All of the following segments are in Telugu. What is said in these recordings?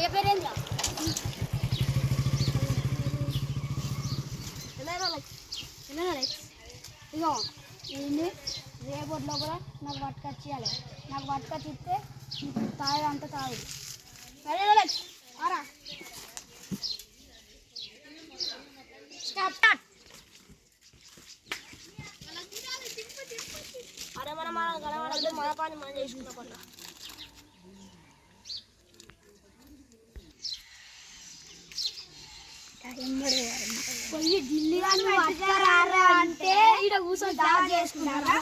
అయ్య పేరేంద్ర ఇగో ఇది రేపటి లోపల నాకు పట్టుకొచ్చి ఇవ్వాలి. నాకు పట్టుకొచ్చి ఇస్తే తాగు అంత తాగు. సరే ఆరా స్టాప్. అరే మనం మన పని మనం చేసుకున్న పని పోయి ఢిల్లీ అంటే ఇక్కడ కూర్చొని దావా చేసుకున్నారా?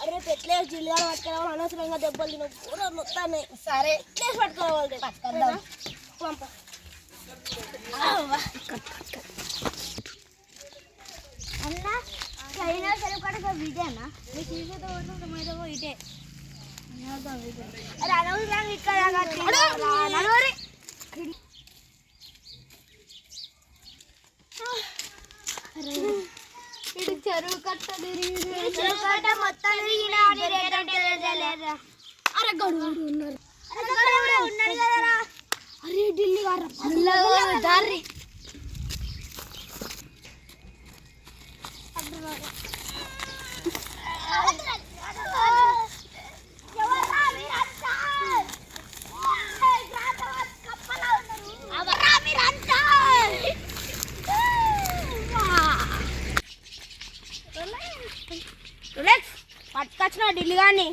అరే పెట్లే జిల్లా పట్టుకోవాలి అనవసరంగా దెబ్బలు తిన పూర మొత్తాన్ని. సరే ప్లేస్ పట్టుకోవాలి పట్టుకుందాం. అన్న చైనా సెలవు కట్ట ఇదేనా మీ తీసుకుంటే ఇటే. అరే అనవసరంగా ఇక్కడ ఇటు చెరువు కట్ట మొత్తం అరే గడువు ఉన్నారు. ఉన్నారు కదరా. అరే ఢిల్లీ దారి పట్టుకొచ్చిన ఢిల్లీ కానీ.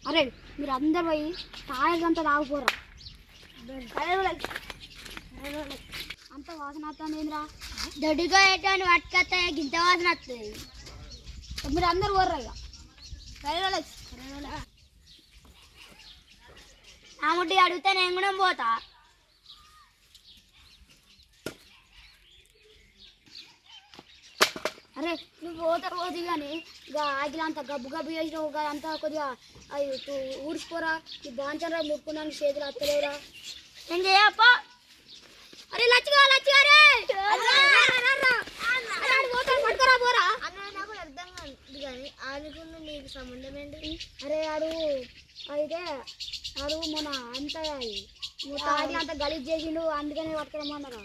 అరే మీరు అందరు పోయి తాగంతా తాగిపోరా. అంత వాసన వస్తుందిరా. దొడ్డిగా ఎట్టాన్ని పట్టుకొస్తే గింత వాసన వస్తుంది. మీరు అందరు పోర్రా ఇక. ఆ ముట్టి అడిగితే నేను కూడా పోతా. అరే నువ్వు పోతే కానీ ఇక ఆగిల అంతా గబ్బు గబ్బు చేసినావు అంతా కొద్దిగా అవి ఊడిసిపోరా. ఈ బాంచరా ముట్టుకున్నాను చేతులు అత్తలేవురా. నేను చేయప్ప. అరే లచ్చిగా పట్టుకోరా పోరా. నాకు అర్థం కాదు కానీ ఆడుకున్న నీకు సంబంధం ఏంటి? అరే ఆడు అయితే ఆడు మొన్న అంతా ఆగిల అంతా గలీజ్ చేసిండు అందుకనే పట్టుకోమన్నారా.